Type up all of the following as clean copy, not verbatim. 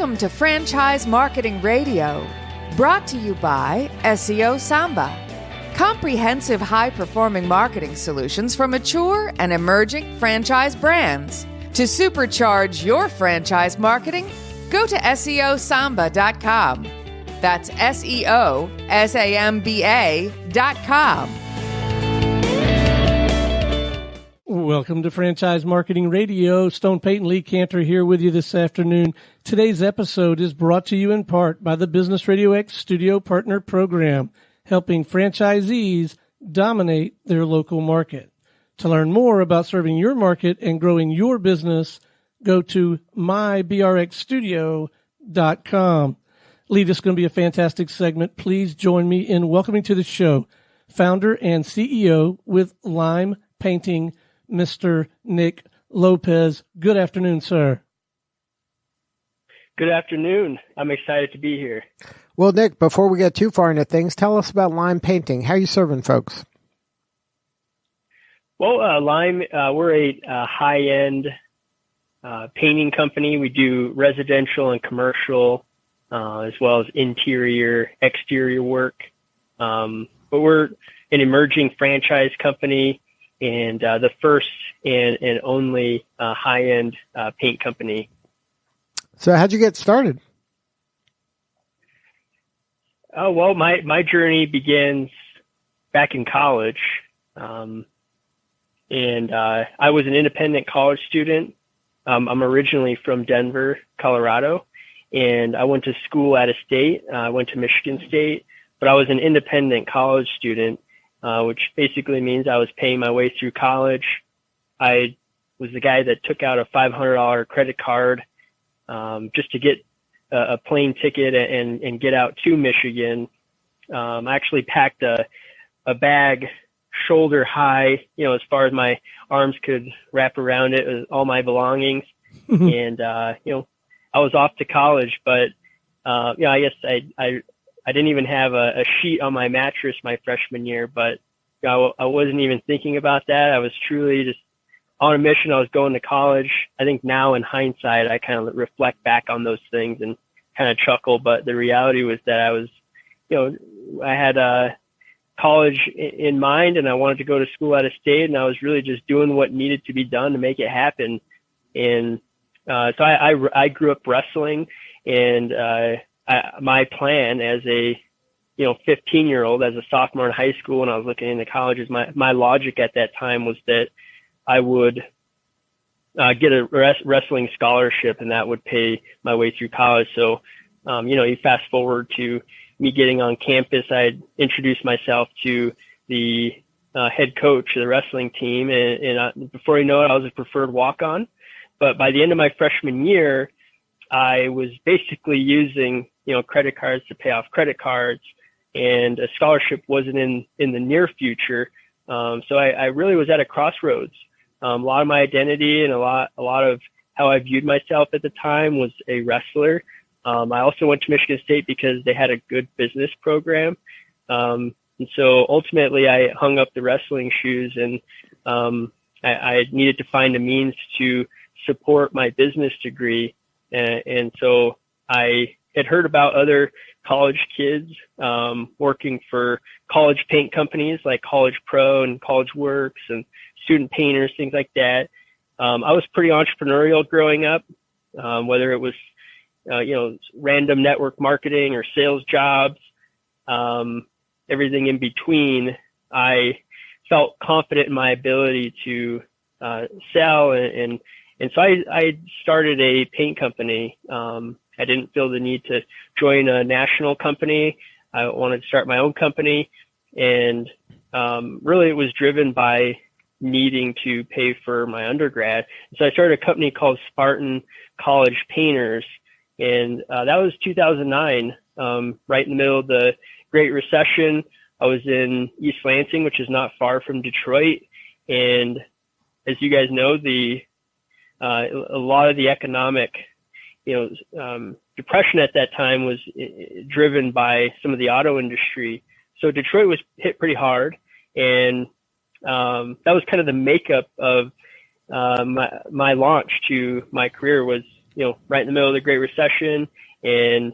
Welcome to Franchise Marketing Radio, brought to you by SEO SAMBA. Comprehensive high-performing marketing solutions for mature and emerging franchise brands. To supercharge your franchise marketing, go to SEOSamba.com. That's SEOSAMBA.com. Welcome to Franchise Marketing Radio. Stone Payton Lee Cantor here with you this afternoon. Today's episode is brought to you in part by the Business RadioX Studio Partner Program, helping franchisees dominate their local market. To learn more about serving your market and growing your business, go to mybrxstudio.com. Lee, this is going to be a fantastic segment. Please join me in welcoming to the show founder and CEO with Lime Painting, Mr. Nick Lopez. Good afternoon, sir. Good afternoon. I'm excited to be here. Well, Nick, before we get too far into things, tell us about Lime Painting. How are you serving folks? Well, Lime, we're a high-end painting company. We do residential and commercial, as well as interior, exterior work. But we're an emerging franchise company and the first and only high-end paint company. So how'd you get started? Oh, well, my journey begins back in college. And I was an independent college student. I'm originally from Denver, Colorado, and I went to school out of state. I went to Michigan State, but I was an independent college student, which basically means I was paying my way through college. I was the guy that took out a $500 credit card just to get a plane ticket and get out to Michigan. I actually packed a bag shoulder high, as far as my arms could wrap around it, with all my belongings. And, I was off to college, but, I guess I didn't even have a sheet on my mattress my freshman year, but I wasn't even thinking about that. I was truly just on a mission. I was going to college. I think now in hindsight, I kind of reflect back on those things and kind of chuckle, but the reality was that I was, I had college in mind and I wanted to go to school out of state, and I was really just doing what needed to be done to make it happen. And so I grew up wrestling, and my plan as a 15-year-old, as a sophomore in high school when I was looking into colleges, my logic at that time was that I would get a wrestling scholarship, and that would pay my way through college. So, you fast forward to me getting on campus, I introduced myself to the head coach of the wrestling team, and before you know it, I was a preferred walk-on. But by the end of my freshman year, I was basically using, credit cards to pay off credit cards, and a scholarship wasn't in the near future. So I really was at a crossroads. A lot of my identity and a lot of how I viewed myself at the time was a wrestler. I also went to Michigan State because they had a good business program. And so ultimately I hung up the wrestling shoes, and I needed to find a means to support my business degree. And so I had heard about other college kids working for college paint companies like College Pro and College Works and Student Painters, things like that. I was pretty entrepreneurial growing up, whether it was random network marketing or sales jobs, everything in between. I felt confident in my ability to sell, and so I started a paint company. I didn't feel the need to join a national company. I wanted to start my own company, and really it was driven by needing to pay for my undergrad. So I started a company called Spartan College Painters, and that was 2009, right in the middle of the Great Recession. I was in East Lansing, which is not far from Detroit, and as you guys know, a lot of the economic depression at that time was driven by some of the auto industry. So Detroit was hit pretty hard, and that was kind of the makeup of my launch to my career. Was right in the middle of the Great Recession. And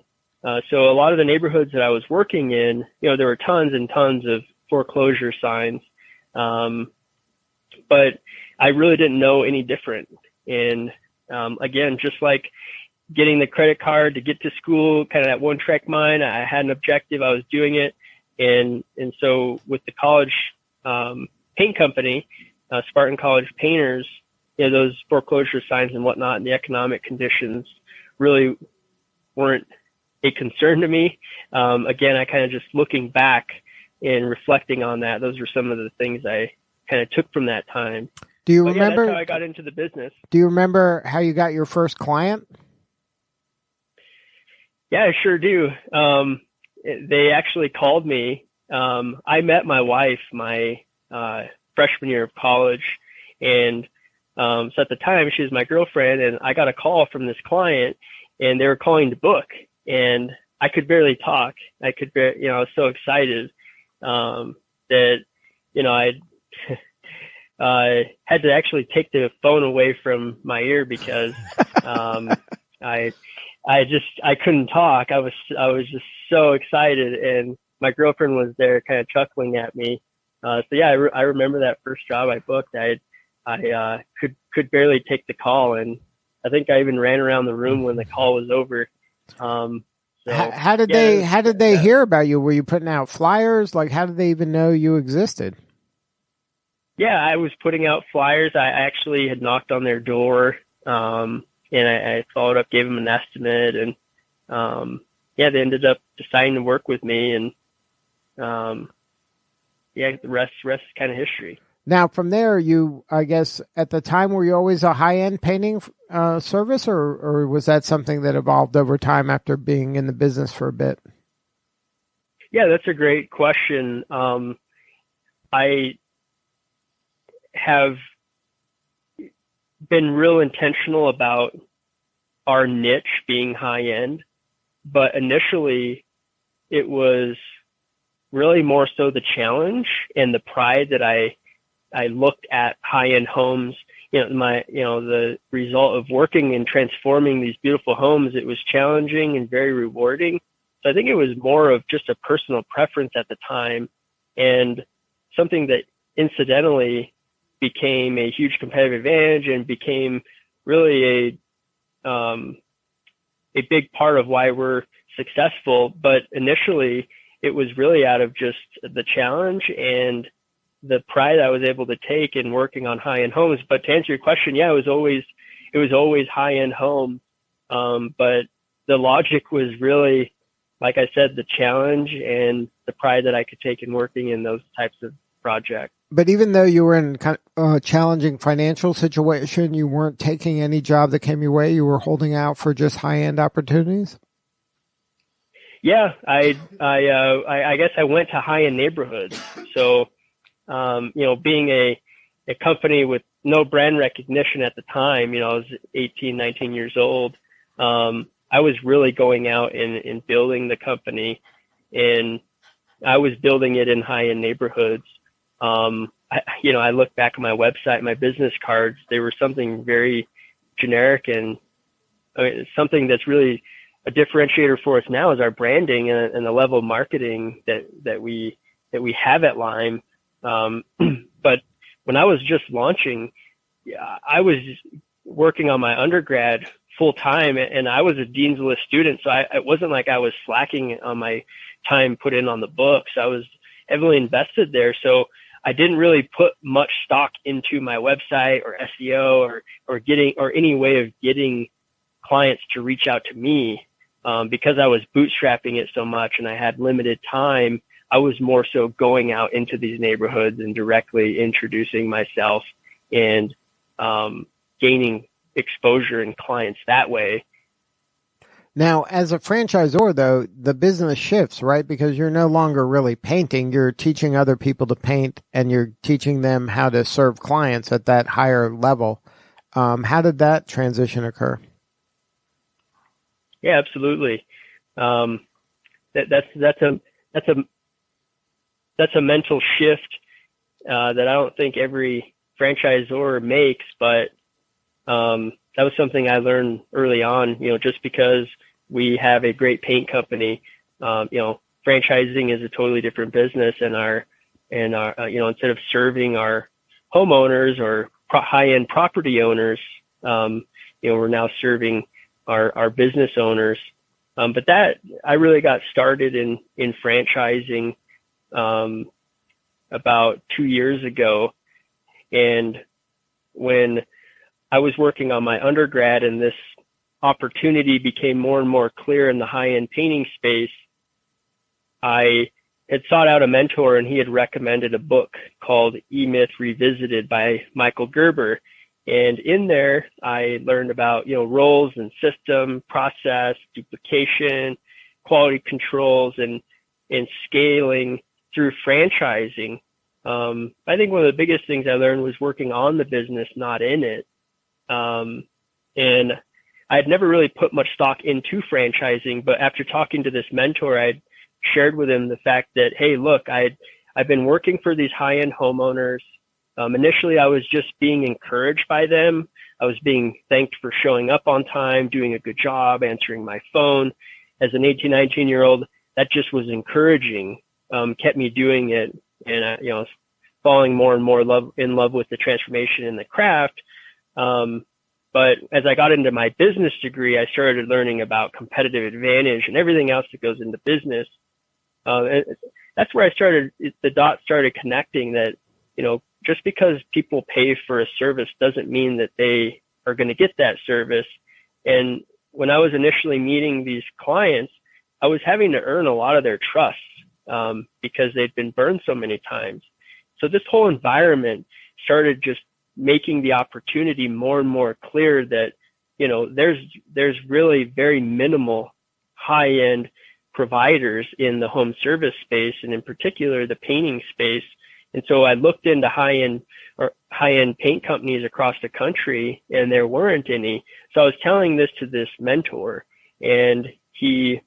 so a lot of the neighborhoods that I was working in, there were tons and tons of foreclosure signs. But I really didn't know any different. And again, just like getting the credit card to get to school, kind of that one track mind, I had an objective, I was doing it. And so with the college paint company, Spartan College Painters, those foreclosure signs and whatnot and the economic conditions really weren't a concern to me. Again, I kind of just looking back and reflecting on that, those were some of the things I kind of took from that time. Do you remember? That's how I got into the business. Do you remember how you got your first client? Yeah, I sure do. They actually called me. I met my wife my freshman year of college, and so at the time she was my girlfriend, and I got a call from this client, and they were calling to book, and I could barely talk. I was so excited that I had to actually take the phone away from my ear because I couldn't talk. I was just so excited, and my girlfriend was there kind of chuckling at me. So yeah, I remember that first job I booked. I could barely take the call, and I think I even ran around the room when the call was over. How did they hear about you? Were you putting out flyers? Like, how did they even know you existed? Yeah, I was putting out flyers. I actually had knocked on their door, and I followed up, gave them an estimate, and they ended up deciding to work with me, and the rest is kind of history. Now, from there, I guess, at the time, were you always a high-end painting service, or was that something that evolved over time after being in the business for a bit? Yeah, that's a great question. I have been real intentional about our niche being high-end, but initially it was really more so the challenge and the pride that I looked at high-end homes, the result of working and transforming these beautiful homes. It was challenging and very rewarding. So I think it was more of just a personal preference at the time, and something that incidentally became a huge competitive advantage and became really a big part of why we're successful. But initially it was really out of just the challenge and the pride I was able to take in working on high-end homes. But to answer your question, yeah, it was always high-end homes. But the logic was really, like I said, the challenge and the pride that I could take in working in those types of projects. But even though you were in kind of a challenging financial situation, you weren't taking any job that came your way. You were holding out for just high-end opportunities. Yeah, I guess I went to high-end neighborhoods. So, being a company with no brand recognition at the time, I was 18, 19 years old. I was really going out and building the company, and I was building it in high-end neighborhoods. I look back at my website, my business cards, they were something very generic, and something that's really a differentiator for us now is our branding and the level of marketing that we have at Lime. But when I was just launching, I was working on my undergrad full time, and I was a Dean's List student. So it wasn't like I was slacking on my time put in on the books. I was heavily invested there. So I didn't really put much stock into my website or SEO or any way of getting clients to reach out to me, because I was bootstrapping it so much and I had limited time. I was more so going out into these neighborhoods and directly introducing myself and gaining exposure and clients that way. Now, as a franchisor, though, the business shifts, right? Because you're no longer really painting. You're teaching other people to paint, and you're teaching them how to serve clients at that higher level. How did that transition occur? Yeah, absolutely. That's a mental shift that I don't think every franchisor makes, but that was something I learned early on. Just because we have a great paint company, franchising is a totally different business, and instead of serving our homeowners or high-end property owners, we're now serving our business owners. But that I really got started in franchising about 2 years ago. And when I was working on my undergrad and this opportunity became more and more clear in the high-end painting space, I had sought out a mentor, and he had recommended a book called E-Myth Revisited by Michael Gerber. And in there, I learned about, roles and system, process, duplication, quality controls, and scaling through franchising. I think one of the biggest things I learned was working on the business, not in it. And I had never really put much stock into franchising, but after talking to this mentor, I shared with him the fact that, hey, look, I've been working for these high-end homeowners. Initially, I was just being encouraged by them. I was being thanked for showing up on time, doing a good job, answering my phone. As an 18, 19-year-old, that just was encouraging, kept me doing it. And, falling more and more in love with the transformation in the craft. But as I got into my business degree, I started learning about competitive advantage and everything else that goes into business. That's where the dots started connecting that, just because people pay for a service doesn't mean that they are going to get that service. And when I was initially meeting these clients, I was having to earn a lot of their trust because they'd been burned so many times. So this whole environment started just making the opportunity more and more clear that, there's really very minimal high-end providers in the home service space, and in particular the painting space. And so I looked into high-end paint companies across the country, and there weren't any. So I was telling this to this mentor, and he,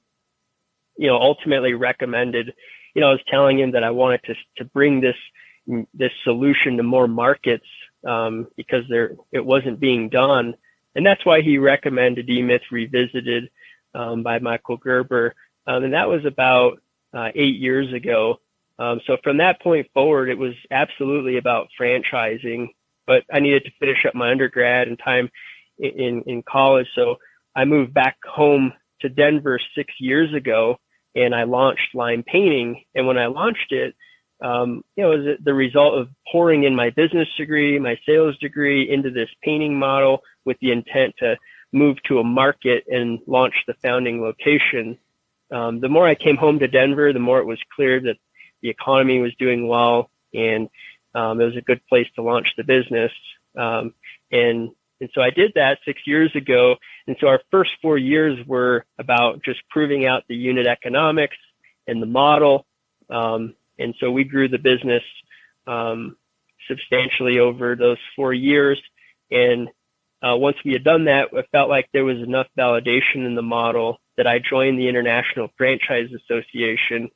ultimately recommended, I was telling him that I wanted to bring this solution to more markets because it wasn't being done. And that's why he recommended E-Myth Revisited by Michael Gerber. And that was about 8 years ago. So from that point forward, it was absolutely about franchising, but I needed to finish up my undergrad and time in college. So I moved back home to Denver 6 years ago, and I launched Lime Painting. And when I launched it, it was the result of pouring in my business degree, my sales degree into this painting model with the intent to move to a market and launch the founding location. The more I came home to Denver, the more it was clear that the economy was doing well, and it was a good place to launch the business. And so I did that 6 years ago. And so our first 4 years were about just proving out the unit economics and the model. And so we grew the business substantially over those 4 years. And once we had done that, it felt like there was enough validation in the model that I joined the International Franchise Association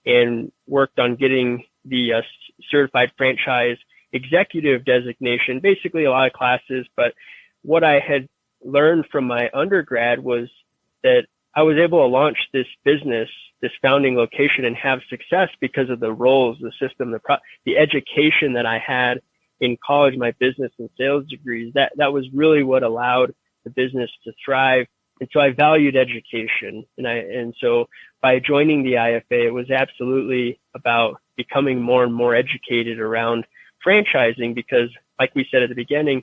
and worked on getting the Certified Franchise Executive designation, basically a lot of classes. But what I had learned from my undergrad was that I was able to launch this business, this founding location, and have success because of the roles, the system, the education that I had in college, my business and sales degrees. That was really what allowed the business to thrive. And so I valued education. And so by joining the IFA, it was absolutely about becoming more and more educated around franchising, because like we said at the beginning,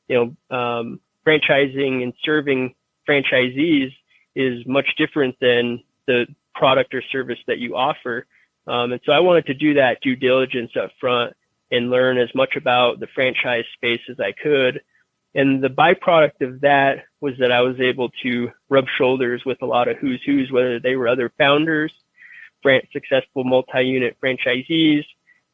franchising and serving franchisees is much different than the product or service that you offer. And so I wanted to do that due diligence up front and learn as much about the franchise space as I could. And the byproduct of that was that I was able to rub shoulders with a lot of who's who's, whether they were other founders, successful multi-unit franchisees,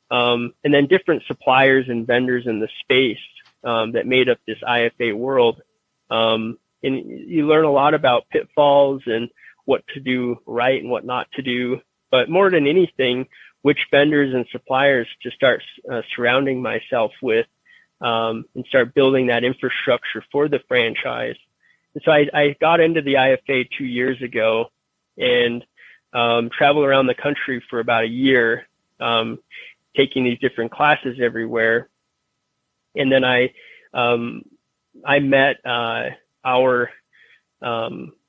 and then different suppliers and vendors in the space that made up this IFA world. And you learn a lot about pitfalls and what to do right and what not to do. But more than anything, which vendors and suppliers to start surrounding myself with, and start building that infrastructure for the franchise. And so I got into the IFA 2 years ago and traveled around the country for about a year, taking these different classes everywhere. And then I met our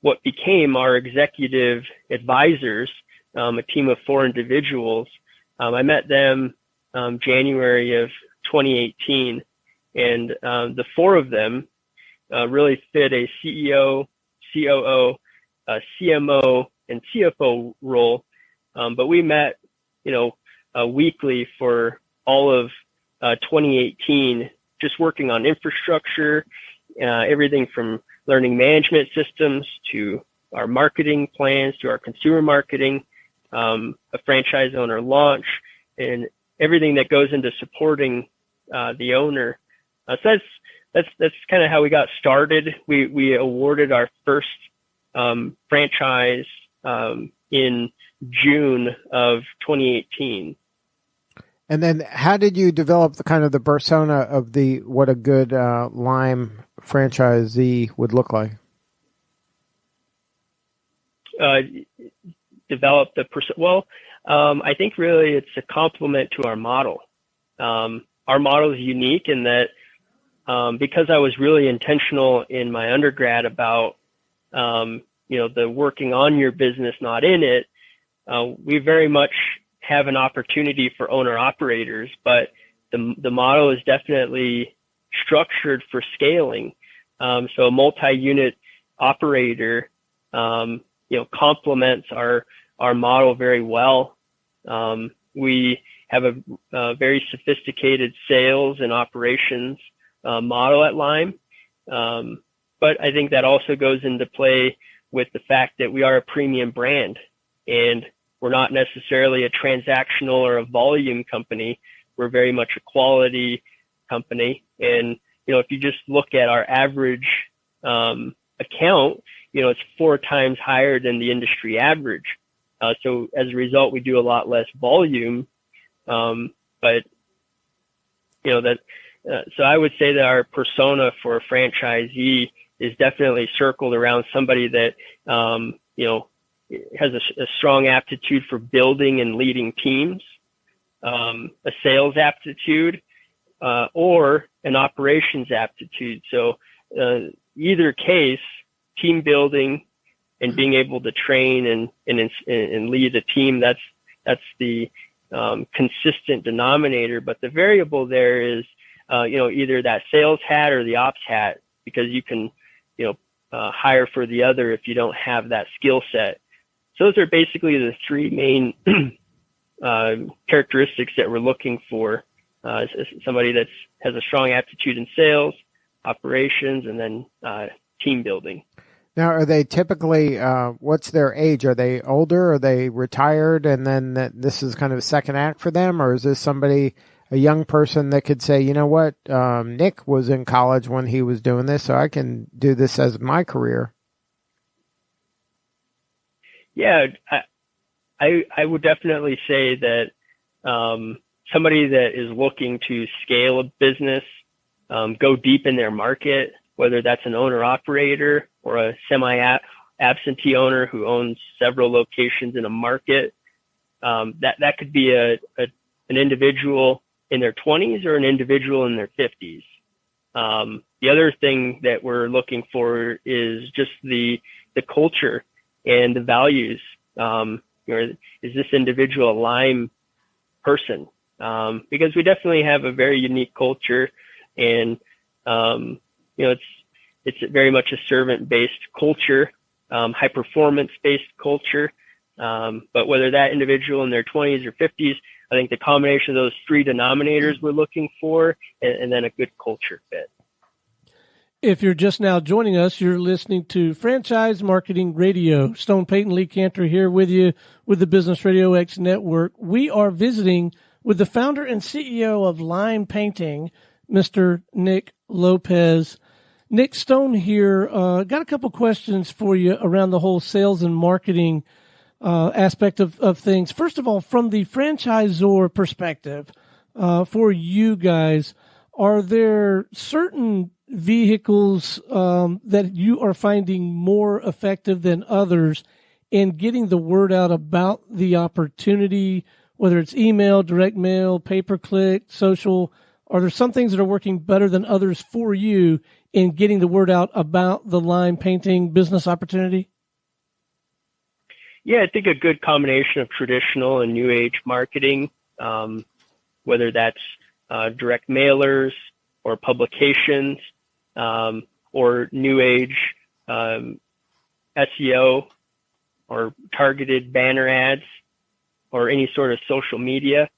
what became our executive advisors, a team of 4 individuals. I met them January of 2018, and the 4 of them really fit a CEO, COO, CMO, and CFO role. But we met, weekly for all of 2018, just working on infrastructure, everything from learning management systems to our marketing plans to our consumer marketing, a franchise owner launch, and everything that goes into supporting the owner. So that's kind of how we got started. We awarded our first franchise in June of 2018. And then how did you develop the persona of what a good Lime franchisee would look like? Develop the I think really it's a complement to our model. Our model is unique in that because I was really intentional in my undergrad about the working on your business, not in it. We very much have an opportunity for owner operators, but the model is definitely structured for scaling. So a multi-unit operator, complements our model very well. We have a very sophisticated sales and operations model at Lime. But I think that also goes into play with the fact that we are a premium brand and we're not necessarily a transactional or a volume company. We're very much a quality company. And, if you just look at our average account, it's 4 times higher than the industry average. So as a result, we do a lot less volume. So I would say that our persona for a franchisee is definitely circled around somebody that, has a strong aptitude for building and leading teams, a sales aptitude, or an operations aptitude. So either case, team building and being able to train and lead a team, that's the consistent denominator. But the variable there is, either that sales hat or the ops hat, because you can, hire for the other if you don't have that skill set. So those are basically the 3 main characteristics that we're looking for. Somebody that has a strong aptitude in sales, operations, and then team building. Now, are they typically, what's their age? Are they older? Are they retired? And then this is kind of a second act for them? Or is this somebody, a young person that could say, you know what, Nick was in college when he was doing this, so I can do this as my career? Yeah, I would definitely say that somebody that is looking to scale a business, go deep in their market, whether that's an owner-operator or a semi-absentee owner who owns several locations in a market, that could be an individual in their 20s or an individual in their 50s. The other thing that we're looking for is just the culture and the values. Is this individual a Lime person? Because we definitely have a very unique culture, and it's very much a servant-based culture, high performance-based culture. But whether that individual in their 20s or 50s, I think the combination of those 3 denominators we're looking for, and then a good culture fit. If you're just now joining us, you're listening to Franchise Marketing Radio. Stone Payton Lee Cantor here with you with the Business RadioX Network. We are visiting with the founder and CEO of Lime Painting, Mr. Nick Lopez. Nick, Stone here. Got a couple questions for you around the whole sales and marketing aspect of things. First of all, from the franchisor perspective, for you guys, Are there certain vehicles that you are finding more effective than others in getting the word out about the opportunity, whether it's email, direct mail, pay-per-click, social? Are there some things that are working better than others for you in getting the word out about the lime painting business opportunity? Yeah, I think a good combination of traditional and new age marketing, whether that's direct mailers or publications, or new age SEO or targeted banner ads or any sort of social media.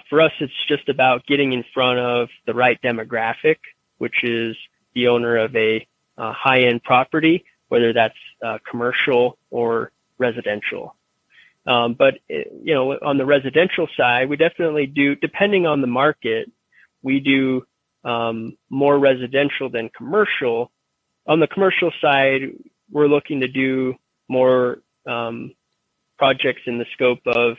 For us, it's just about getting in front of the right demographic, which is the owner of a high-end property, whether that's commercial or residential. But on the residential side, we definitely do, depending on the market, we do more residential than commercial. On the commercial side, we're looking to do more projects in the scope of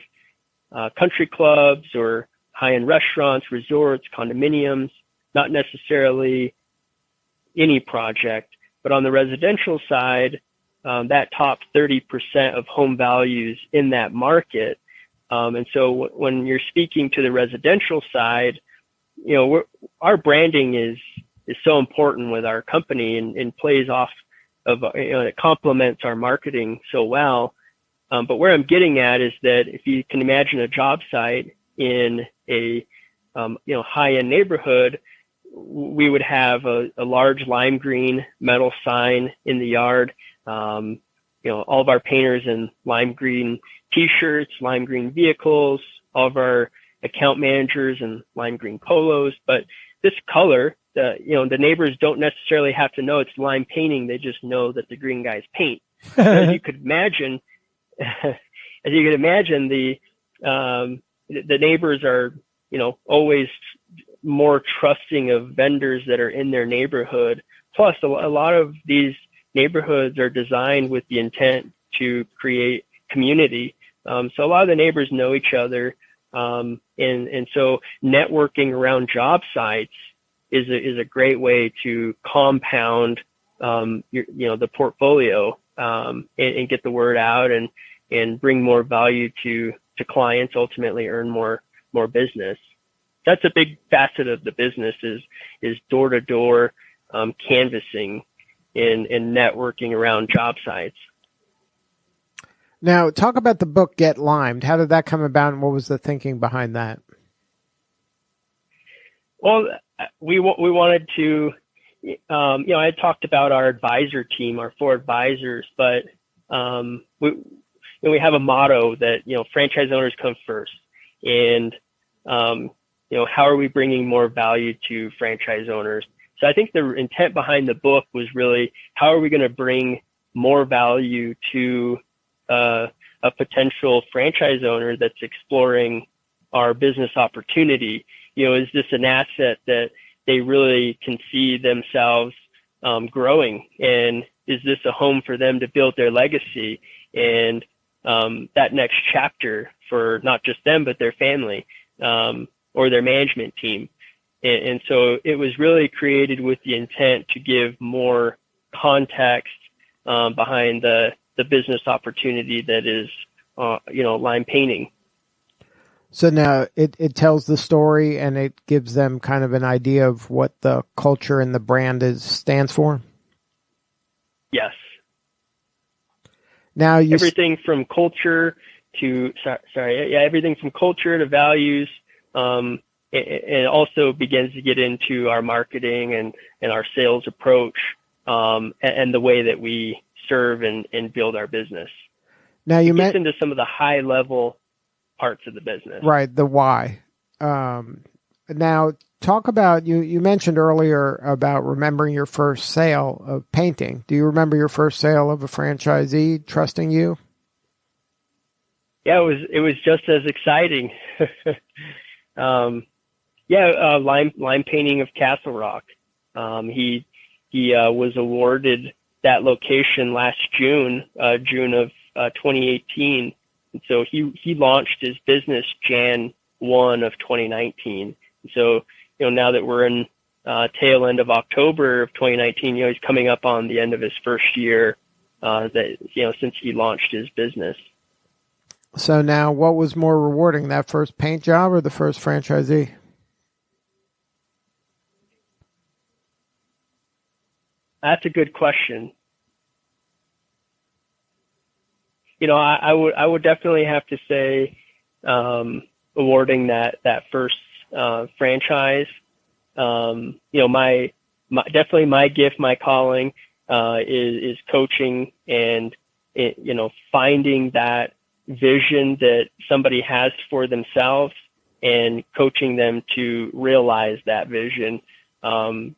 country clubs or high-end restaurants, resorts, condominiums, not necessarily any project. But on the residential side, that top 30% of home values in that market. And so when you're speaking to the residential side, our branding is so important with our company and plays off of, it complements our marketing so well. But where I'm getting at is that if you can imagine a job site in a, high-end neighborhood, we would have a large lime green metal sign in the yard. All of our painters in lime green t-shirts, lime green vehicles, all of our account managers in lime green polos. But this color, the neighbors don't necessarily have to know it's lime painting. They just know that the green guys paint. As you could imagine, the neighbors are, always more trusting of vendors that are in their neighborhood. Plus, a lot of these neighborhoods are designed with the intent to create community. So a lot of the neighbors know each other. And so networking around job sites is a great way to compound, the portfolio, and get the word out and bring more value to clients, ultimately earn more business. That's a big facet of the business is door-to-door, canvassing and networking around job sites. Now, talk about the book, Get Limed. How did that come about, and what was the thinking behind that? Well, we wanted to, I had talked about our advisor team, our 4 advisors, but we have a motto that, franchise owners come first. And, how are we bringing more value to franchise owners? So I think the intent behind the book was really, how are we going to bring more value to a potential franchise owner that's exploring our business opportunity? Is this an asset that they really can see themselves growing? And is this a home for them to build their legacy and that next chapter for not just them, but their family or their management team? And so it was really created with the intent to give more context behind the business opportunity that is, lime painting. So now it tells the story and it gives them kind of an idea of what the culture and the brand stands for? Yes. Now everything from culture to, everything from culture to values, it also begins to get into our marketing and our sales approach, and the way that we serve and build our business. Now you mentioned into some of the high level parts of the business. Right, the why. Now talk about, you mentioned earlier about remembering your first sale of painting. Do you remember your first sale of a franchisee trusting you? Yeah, it was just as exciting. Lime painting of Castle Rock. He was awarded that location last June of 2018. And so he launched his business Jan 1 of 2019. And so now that we're in tail end of October of 2019, he's coming up on the end of his first year since he launched his business. So now, what was more rewarding, that first paint job or the first franchisee? That's a good question. I would definitely have to say awarding that first franchise. Definitely my gift, my calling is coaching and finding that vision that somebody has for themselves and coaching them to realize that vision. And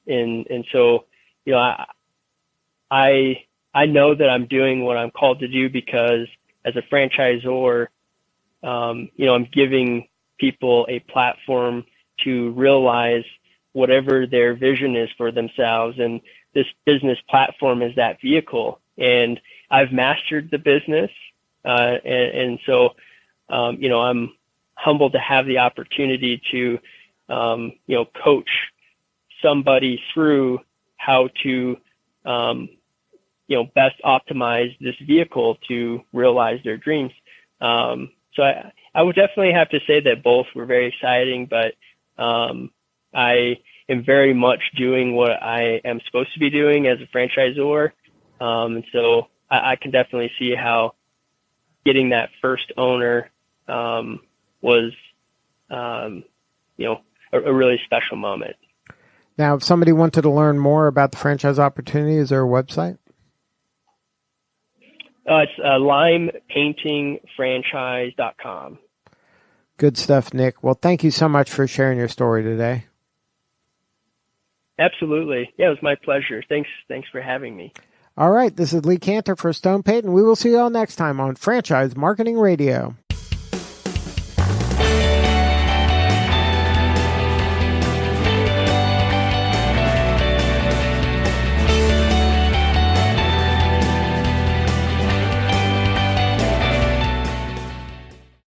so I know that I'm doing what I'm called to do because as a franchisor, I'm giving people a platform to realize whatever their vision is for themselves. And this business platform is that vehicle. And I've mastered the business. So I'm humbled to have the opportunity to, coach somebody through how to, best optimize this vehicle to realize their dreams. So I would definitely have to say that both were very exciting, but I am very much doing what I am supposed to be doing as a franchisor. And so I can definitely see how getting that first owner was, a really special moment. Now, if somebody wanted to learn more about the franchise opportunity, is there a website? It's limepaintingfranchise.com. Good stuff, Nick. Well, thank you so much for sharing your story today. Absolutely. Yeah, it was my pleasure. Thanks for having me. All right, this is Lee Cantor for Stone Payton. We will see you all next time on Franchise Marketing Radio.